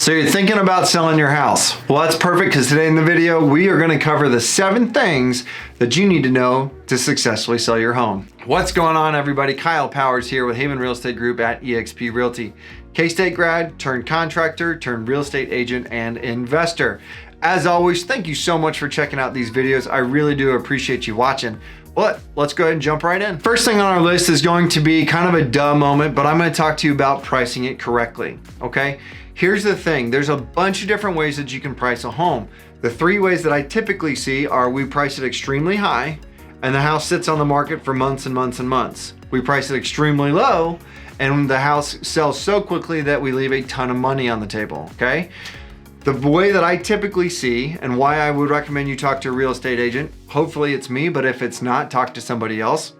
So you're thinking about selling your house. Well, that's perfect because today in the video, we are going to cover the 7 things that you need to know to successfully sell your home. What's going on, everybody? Kyle Powers here with Haven Real Estate Group at eXp Realty. K-State grad, turned contractor, turned real estate agent and investor. As always, thank you so much for checking out these videos. I really do appreciate you watching. But let's go ahead and jump right in. First thing on our list is going to be kind of a duh moment, but I'm going to talk to you about pricing it correctly, okay? Here's the thing, there's a bunch of different ways that you can price a home. The 3 ways that I typically see are we price it extremely high and the house sits on the market for months and months and months. We price it extremely low and the house sells so quickly that we leave a ton of money on the table, okay? The way that I typically see and why I would recommend you talk to a real estate agent, hopefully it's me, but if it's not, talk to somebody else,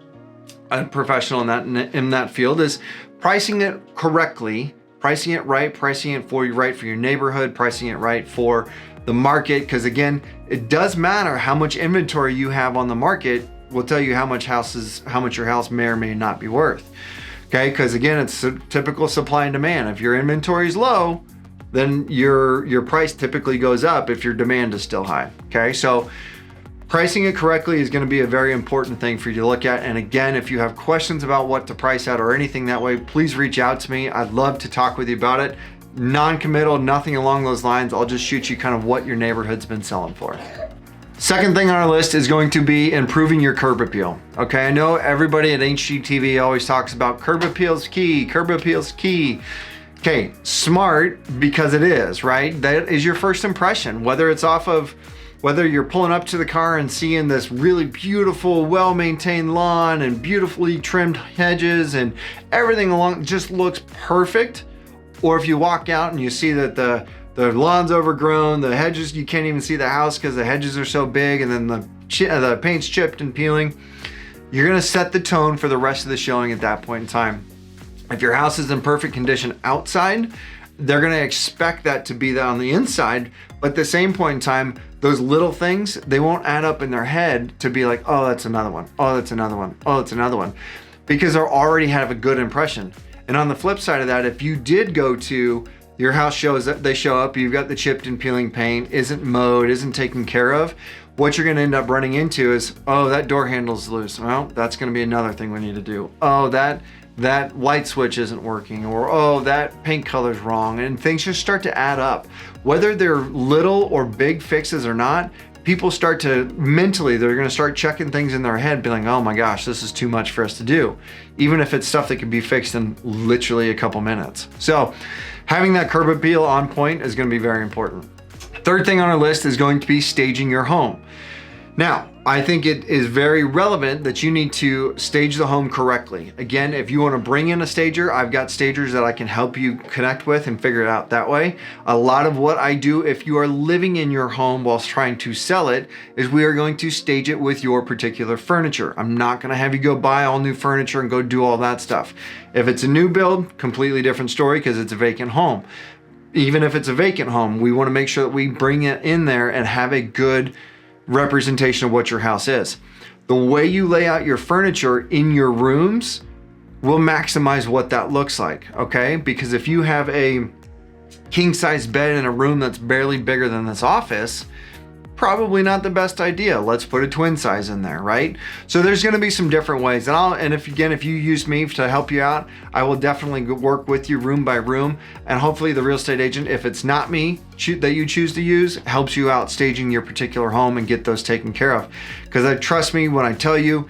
a professional in that field, is pricing it correctly, pricing it right, pricing it for you right for your neighborhood, pricing it right for the market. Because again, it does matter how much inventory you have on the market will tell you how much your house may or may not be worth. Okay, because again, it's a typical supply and demand. If your inventory is low, then your price typically goes up if your demand is still high. Okay, so pricing it correctly is going to be a very important thing for you to look at. And again, if you have questions about what to price at or anything that way, please reach out to me. I'd love to talk with you about it. Non-committal, nothing along those lines. I'll just shoot you kind of what your neighborhood's been selling for. Second thing on our list is going to be improving your curb appeal. Okay, I know everybody at HGTV always talks about curb appeal's key, curb appeal's key. Okay, smart, because it is, right? That is your first impression, whether you're pulling up to the car and seeing this really beautiful, well-maintained lawn and beautifully trimmed hedges and everything along just looks perfect. Or if you walk out and you see that the lawn's overgrown, the hedges, you can't even see the house because the hedges are so big, and then the paint's chipped and peeling, you're gonna set the tone for the rest of the showing at that point in time. If your house is in perfect condition outside, they're gonna expect that to be that on the inside, but at the same point in time, those little things, they won't add up in their head to be like, oh, that's another one, oh, that's another one, oh, that's another one, because they already have a good impression. And on the flip side of that, if you did go to your house they show up, you've got the chipped and peeling paint, isn't mowed, isn't taken care of, what you're gonna end up running into is, oh, that door handle's loose. Well, that's gonna be another thing we need to do. Oh, that light switch isn't working, or oh, that paint color's wrong, and things just start to add up. Whether they're little or big fixes or not, people start to mentally, they're gonna start checking things in their head, being like, oh my gosh, this is too much for us to do, even if it's stuff that can be fixed in literally a couple minutes. So having that curb appeal on point is gonna be very important. Third thing on our list is going to be staging your home. Now, I think it is very relevant that you need to stage the home correctly. Again, if you want to bring in a stager, I've got stagers that I can help you connect with and figure it out that way. A lot of what I do, if you are living in your home whilst trying to sell it, is we are going to stage it with your particular furniture. I'm not going to have you go buy all new furniture and go do all that stuff. If it's a new build, completely different story because it's a vacant home. Even if it's a vacant home, we want to make sure that we bring it in there and have a good representation of what your house is. The way you lay out your furniture in your rooms will maximize what that looks like, okay? Because if you have a king-size bed in a room that's barely bigger than this office, probably not the best idea. Let's put a twin size in there, right? So there's gonna be some different ways. And if you use me to help you out, I will definitely work with you room by room. And hopefully the real estate agent, if it's not me that you choose to use, helps you out staging your particular home and get those taken care of. Because trust me when I tell you,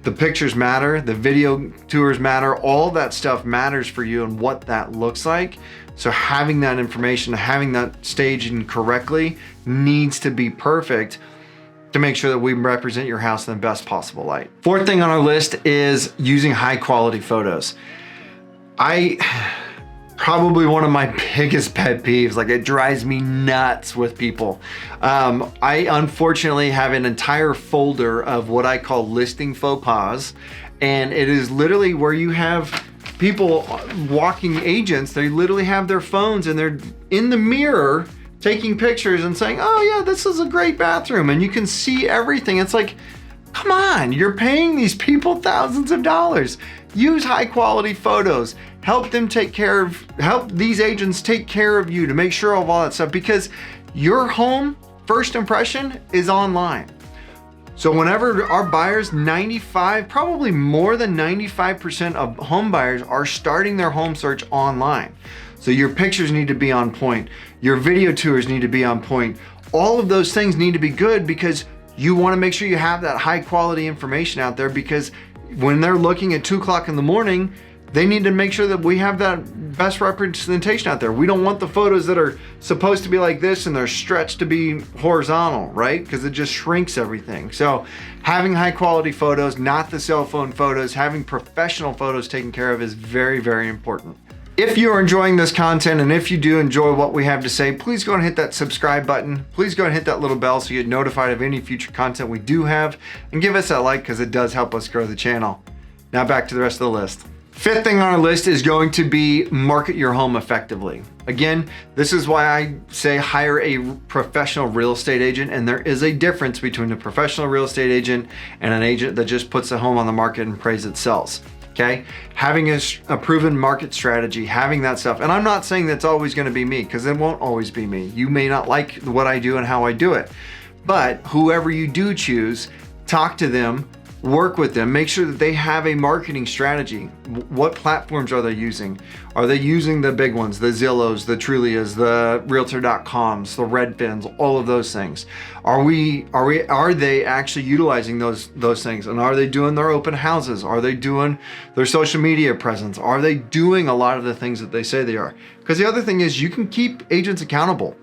the pictures matter, the video tours matter, all that stuff matters for you and what that looks like. So having that information, having that staging correctly needs to be perfect to make sure that we represent your house in the best possible light. Fourth thing on our list is using high quality photos. Probably one of my biggest pet peeves, like it drives me nuts with people. I unfortunately have an entire folder of what I call listing faux pas, and it is literally where you have people, walking agents, they literally have their phones and they're in the mirror taking pictures and saying, oh yeah, this is a great bathroom, and you can see everything. It's like, come on, you're paying these people thousands of dollars. Use high quality photos. help these agents take care of you to make sure of all that stuff, because your home first impression is online. So whenever our buyers, probably more than 95% of home buyers are starting their home search online. So your pictures need to be on point. Your video tours need to be on point. All of those things need to be good, because you want to make sure you have that high quality information out there, because when they're looking at 2 o'clock in the morning, they need to make sure that we have that best representation out there. We don't want the photos that are supposed to be like this and they're stretched to be horizontal, right? Because it just shrinks everything. So having high quality photos, not the cell phone photos, having professional photos taken care of is very, very important. If you are enjoying this content, and if you do enjoy what we have to say, please go and hit that subscribe button. Please go and hit that little bell so you get notified of any future content we do have, and give us that like, because it does help us grow the channel. Now back to the rest of the list. Fifth thing on our list is going to be market your home effectively. Again, this is why I say hire a professional real estate agent, and there is a difference between a professional real estate agent and an agent that just puts a home on the market and prays it sells. Okay, having a proven market strategy, having that stuff. And I'm not saying that's always going to be me, because it won't always be me. You may not like what I do and how I do it, but whoever you do choose, talk to them, work with them, make sure that they have a marketing strategy. What platforms are they using? Are they using the big ones, the Zillows, the Trulias, the realtor.coms, the Redfins, all of those things? Are they actually utilizing those things? And are they doing their open houses? Are they doing their social media presence? Are they doing a lot of the things that they say they are? Because the other thing is, you can keep agents accountable.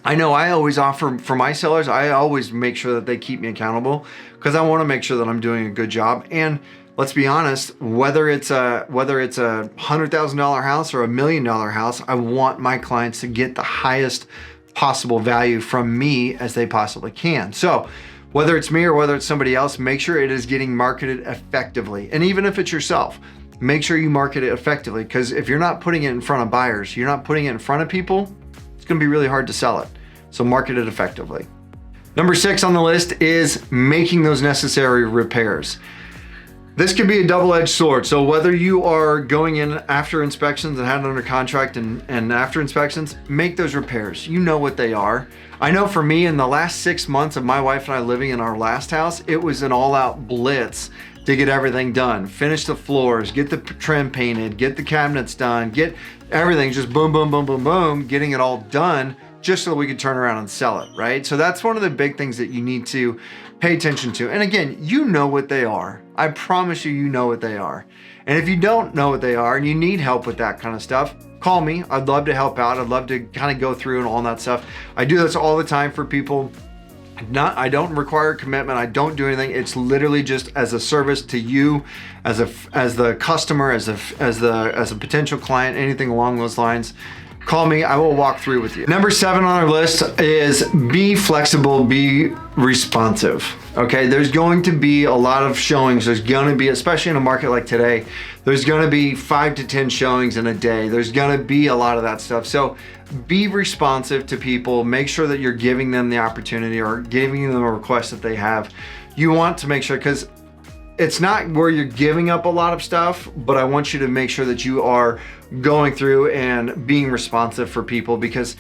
I know I always offer for my sellers, I always make sure that they keep me accountable, because I want to make sure that I'm doing a good job. And let's be honest, whether it's a $100,000 house or $1 million house, I want my clients to get the highest possible value from me as they possibly can. So whether it's me or whether it's somebody else, make sure it is getting marketed effectively. And even if it's yourself, make sure you market it effectively, because if you're not putting it in front of buyers, you're not putting it in front of people, going to be really hard to sell it. So market it effectively. Number 6 on the list is making those necessary repairs. This could be a double-edged sword. So whether you are going in after inspections and have it under contract and after inspections, make those repairs. You know what they are. I know for me, in the last 6 months of my wife and I living in our last house, it was an all-out blitz to get everything done. Finish the floors, get the trim painted, get the cabinets done, get everything, just boom, boom, boom, boom, boom, getting it all done just so that we could turn around and sell it, right? So that's one of the big things that you need to pay attention to. And again, you know what they are. I promise you, you know what they are. And if you don't know what they are and you need help with that kind of stuff, call me. I'd love to help out. I'd love to kind of go through and all that stuff. I do this all the time for people. I don't require commitment. I don't do anything. It's literally just as a service to you, as the customer, as a potential client, anything along those lines. Call me, I will walk through with you. Number 7 on our list is be flexible, be responsive. Okay, there's going to be a lot of showings. There's going to be, especially in a market like today, there's going to be 5 to 10 showings in a day. There's going to be a lot of that stuff. So be responsive to people. Make sure that you're giving them the opportunity or giving them a request that they have. You want to make sure, because it's not where you're giving up a lot of stuff, but I want you to make sure that you are going through and being responsive for people, because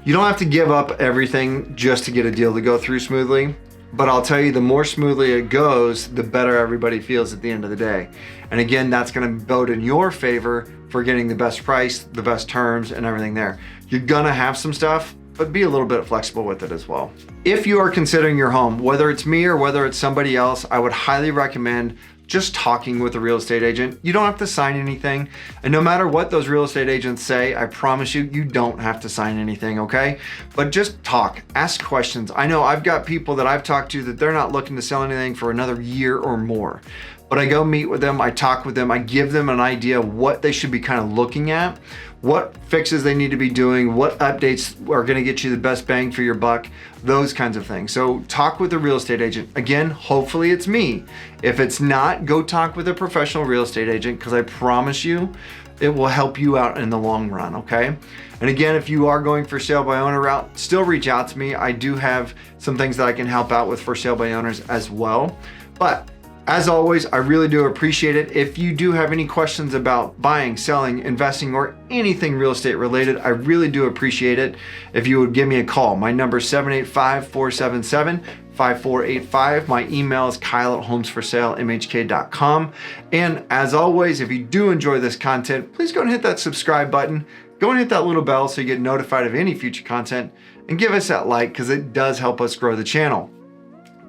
you don't have to give up everything just to get a deal to go through smoothly. But I'll tell you, the more smoothly it goes, the better everybody feels at the end of the day. And again, that's going to bode in your favor for getting the best price, the best terms, and everything there. You're going to have some stuff, but be a little bit flexible with it as well. If you are considering your home, whether it's me or whether it's somebody else, I would highly recommend just talking with a real estate agent. You don't have to sign anything. And no matter what those real estate agents say, I promise you, you don't have to sign anything, okay? But just talk, ask questions. I know I've got people that I've talked to that they're not looking to sell anything for another year or more. But I go meet with them, I talk with them, I give them an idea of what they should be kind of looking at, what fixes they need to be doing, what updates are gonna get you the best bang for your buck, those kinds of things. So talk with a real estate agent. Again, hopefully it's me. If it's not, go talk with a professional real estate agent, because I promise you, it will help you out in the long run, okay? And again, if you are going for sale by owner route, still reach out to me. I do have some things that I can help out with for sale by owners as well. But As always, I really do appreciate it. If you do have any questions about buying, selling, investing, or anything real estate related, I really do appreciate it if you would give me a call. My number is 785-477-5485. My email is kyle@homesforsalemhk.com. And as always, if you do enjoy this content, please go and hit that subscribe button. Go and hit that little bell so you get notified of any future content, and give us that like because it does help us grow the channel.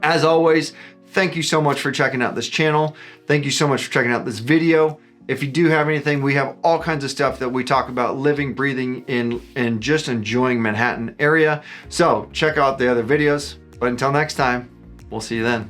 As always, thank you so much for checking out this channel. Thank you so much for checking out this video. If you do have anything, we have all kinds of stuff that we talk about living, breathing in, and just enjoying Manhattan area. So check out the other videos. But until next time, we'll see you then.